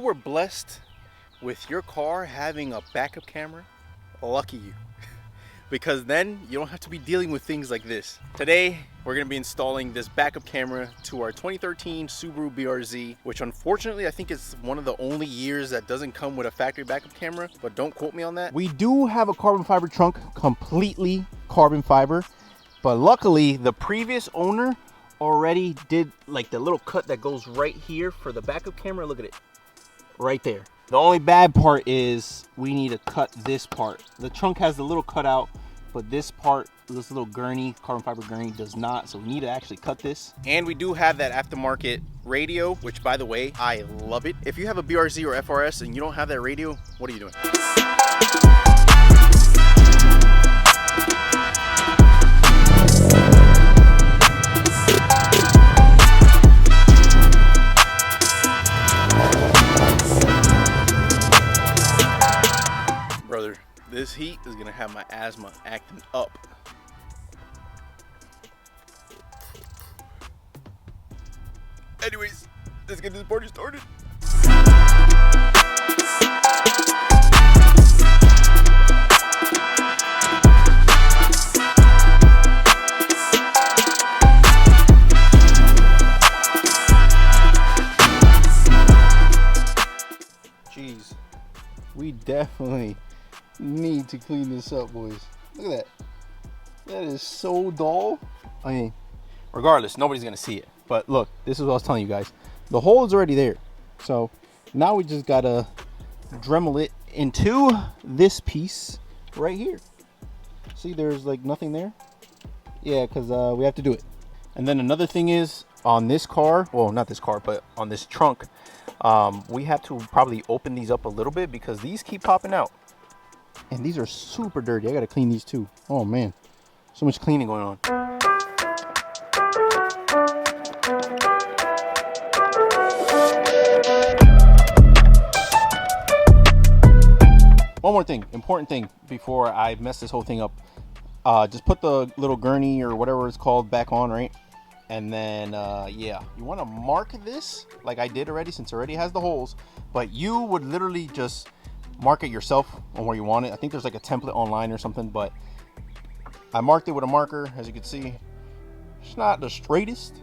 We're blessed with your car having a backup camera. Lucky you. Because then you don't have to be dealing with things like this. Today, we're gonna be installing this backup camera to our 2013 Subaru BRZ, which unfortunately I think is one of the only years that doesn't come with a factory backup camera, but don't quote me on that. We do have a carbon fiber trunk, completely carbon fiber, but luckily the previous owner already did like the little cut that goes right here for the backup camera. Look at it, right there. The only bad part is we need to cut this part. The trunk has the little cutout, but this part, this little gurney, carbon fiber gurney, does not. So we need to actually cut this. And we do have that aftermarket radio, which by the way, I love it. If you have a BRZ or FRS and you don't have that radio, what are you doing? Brother, this heat is gonna have my asthma acting up. Anyways, let's get this party started. Jeez, we definitely need to clean this up, boys. Look at that. That is so dull. I mean, regardless, nobody's gonna see it. But look, this is what I was telling you guys. The hole is already there. So now we just gotta Dremel it into this piece right here. See, there's like nothing there. Yeah, because we have to do it. And then another thing is on this car, well, not this car, but on this trunk, we have to probably open these up a little bit because these keep popping out. And these are super dirty. I gotta clean these too. Oh man, so much cleaning going on. One more thing, important thing before I mess this whole thing up. Just put the little gurney or whatever it's called back on, right? And then, yeah, you want to mark this like I did already, since it already has the holes. But you would literally just mark it yourself on where you want it. I think there's like a template online or something, but I marked it with a marker. As you can see, it's not the straightest,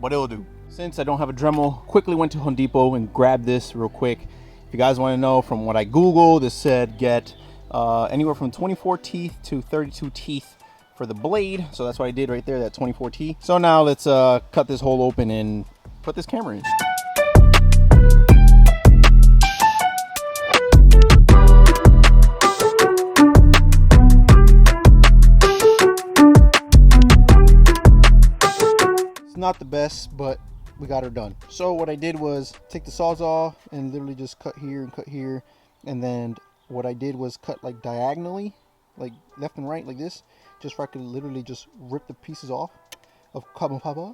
but it'll do. Since I don't have a Dremel, quickly went to Home Depot and grabbed this real quick. If you guys want to know, from what I Googled, it said get anywhere from 24 teeth to 32 teeth for the blade. So that's what I did right there, that 24 teeth. So now let's cut this hole open and put this camera in. It's not the best, but we got her done. So what I did was take the Sawzall and literally just cut here and cut here. And then what I did was cut like diagonally, like left and right like this, just so I could literally just rip the pieces off of carbon fiber.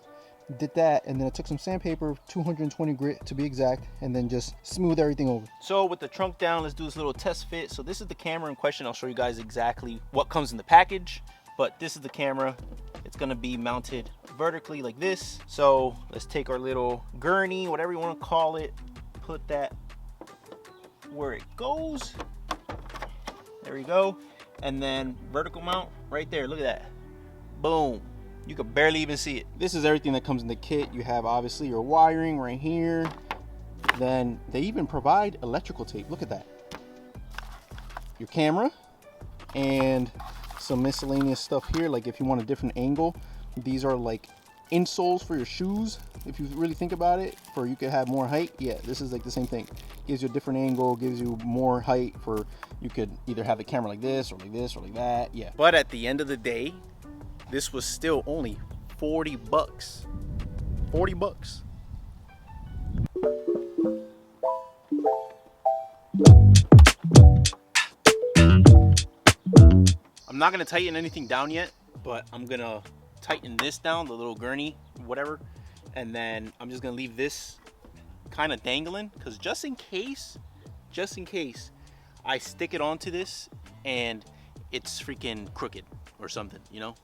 Did that, and then I took some sandpaper, 220 grit to be exact, and then just smooth everything over. So with the trunk down, let's do this little test fit. So this is the camera in question. I'll show you guys exactly what comes in the package, but this is the camera. It's gonna be mounted vertically like this. So let's take our little gurney, whatever you want to call it, put that where it goes. There we go. And then vertical mount right there. Look at that. Boom. You could barely even see it. This is everything that comes in the kit. You have obviously your wiring right here. Then they even provide electrical tape. Look at that. Your camera and some miscellaneous stuff here, like if you want a different angle. These are like insoles for your shoes, if you really think about it, for you could have more height. Yeah, this is like the same thing. Gives you a different angle, gives you more height, for you could either have the camera like this or like this or like that. Yeah, but at the end of the day, this was still only 40 bucks. 40 bucks. I'm not gonna tighten anything down yet, but I'm gonna tighten this down, the little gurney, whatever, and then I'm just gonna leave this kind of dangling, because just in case I stick it onto this and it's freaking crooked or something, you know,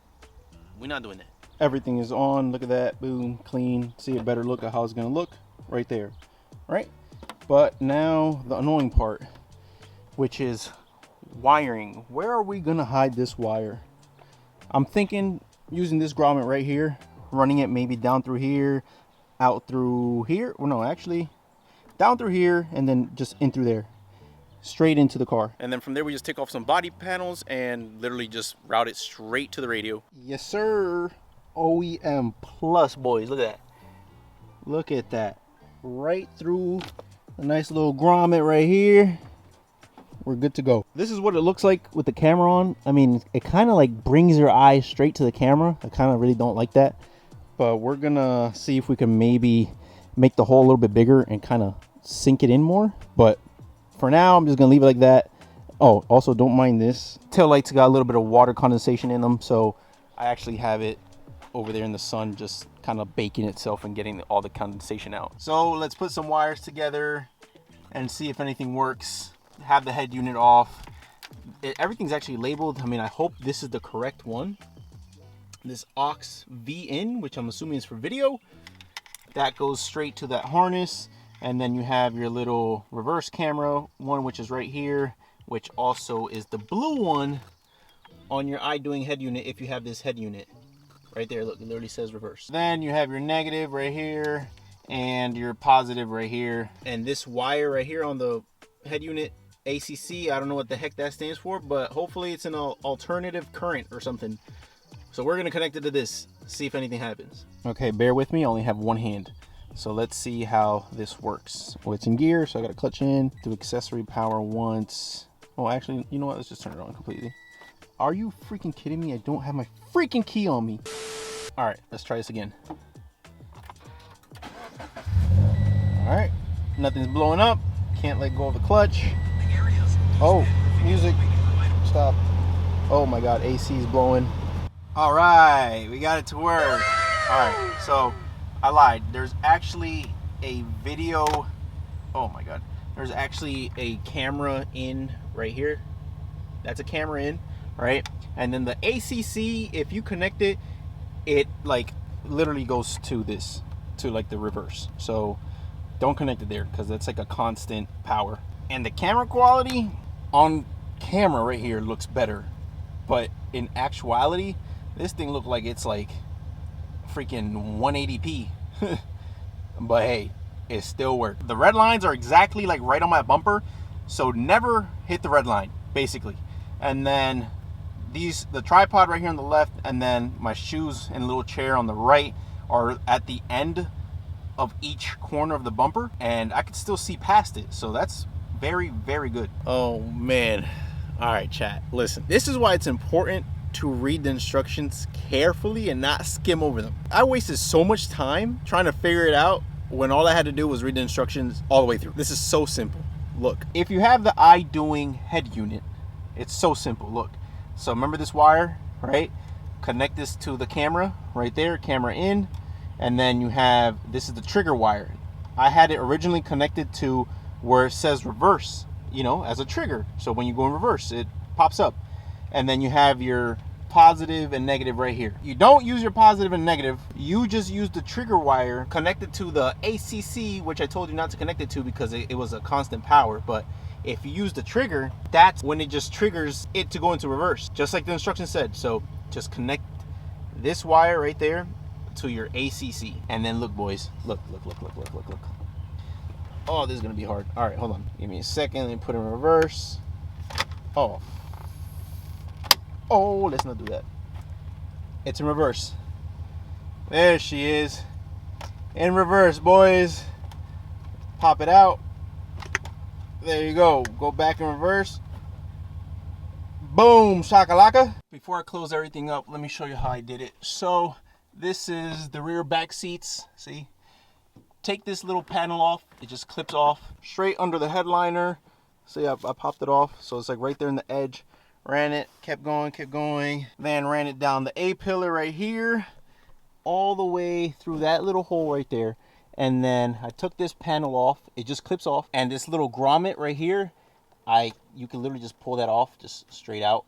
we're not doing that. Everything is on. Look at that. Boom, clean. See a better look at how it's gonna look right there. Right, But now the annoying part, which is wiring. Where are we gonna hide this wire? I'm thinking using this grommet right here, running it maybe down through here, out through here. Well, no, actually down through here and then just in through there, straight into the car. And then from there we just take off some body panels and literally just route it straight to the radio. Yes, sir. OEM plus, boys. Look at that. Look at that. Right through a nice little grommet right here. We're good to go. This is what it looks like with the camera on. I mean, it kind of like brings your eyes straight to the camera. I kind of really don't like that. But we're gonna see if we can maybe make the hole a little bit bigger and kind of sink it in more. But for now, I'm just gonna leave it like that. Oh, also don't mind this. Tail lights got a little bit of water condensation in them. So I actually have it over there in the sun, just kind of baking itself and getting all the condensation out. So let's put some wires together and see if anything works. Have the head unit off. Everything's actually labeled. I mean, I hope this is the correct one. This aux V in, which I'm assuming is for video, that goes straight to that harness. And then you have your little reverse camera one, which is right here, which also is the blue one on your iDoing head unit if you have this head unit. Right there, look, it literally says reverse. Then you have your negative right here and your positive right here. And this wire right here on the head unit, ACC, I don't know what the heck that stands for, but hopefully it's an alternative current or something. So we're gonna connect it to this, see if anything happens. Okay, bear with me, I only have one hand. So let's see how this works. Well, it's in gear, so I gotta clutch in, do accessory power once. Oh, actually, you know what, let's just turn it on completely. Are you freaking kidding me? I don't have my freaking key on me. All right, let's try this again. All right, nothing's blowing up. Can't let go of the clutch. Oh, music, stop. Oh my God, AC is blowing. All right, we got it to work. All right, so I lied. There's actually a video. Oh my God, there's actually a camera in right here. That's a camera in, right? And then the ACC, if you connect it, it like literally goes to this, to like the reverse. So don't connect it there because that's like a constant power. And the camera quality on camera right here looks better, but in actuality this thing looked like it's like freaking 180p. But hey, it still worked. The red lines are exactly like right on my bumper, so never hit the red line basically. And then the tripod right here on the left, and then my shoes and little chair on the right are at the end of each corner of the bumper, and I can still see past it. So that's very, very good. Oh man. All right, chat, listen, this is why it's important to read the instructions carefully and not skim over them. I wasted so much time trying to figure it out when all I had to do was read the instructions all the way through. This is so simple. Look, if you have the iDoing head unit, it's so simple. Look, so remember this wire, right? Connect this to the camera right there, camera in, and then you have, this is the trigger wire. I had it originally connected to where it says reverse, you know, as a trigger. So when you go in reverse, it pops up. And then you have your positive and negative right here. You don't use your positive and negative. You just use the trigger wire connected to the ACC, which I told you not to connect it to because it was a constant power. But if you use the trigger, that's when it just triggers it to go into reverse, just like the instructions said. So just connect this wire right there to your ACC. And then look, boys, look. Oh, this is gonna be hard. All right, hold on. Give me a second. Let me put it in reverse. Oh, let's not do that. It's in reverse. There she is. In reverse, boys. Pop it out. There you go. Go back in reverse. Boom, shakalaka. Before I close everything up, let me show you how I did it. So this is the rear back seats. See? Take this little panel off. It just clips off straight under the headliner. See, I popped it off. So it's like right there in the edge. Ran it, kept going. Then ran it down the A-pillar right here, all the way through that little hole right there. And then I took this panel off. It just clips off. And this little grommet right here, you can literally just pull that off, just straight out.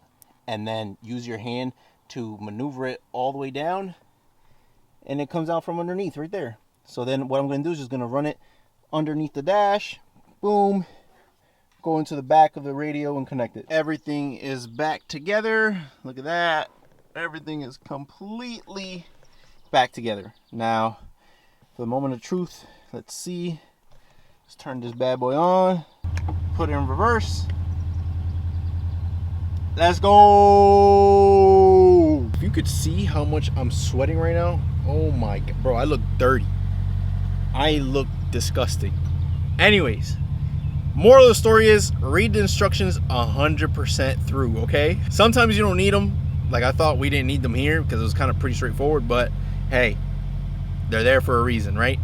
And then use your hand to maneuver it all the way down. And it comes out from underneath right there. So then what I'm going to do is just going to run it underneath the dash, boom, go into the back of the radio and connect it. Everything is back together. Look at that. Everything is completely back together. Now, for the moment of truth, let's see. Let's turn this bad boy on. Put it in reverse. Let's go. If you could see how much I'm sweating right now, oh my God, bro, I look dirty. I look disgusting. Anyways, moral of the story is read the instructions 100% through, okay? Sometimes you don't need them. Like I thought we didn't need them here because it was kind of pretty straightforward, but hey, they're there for a reason, right?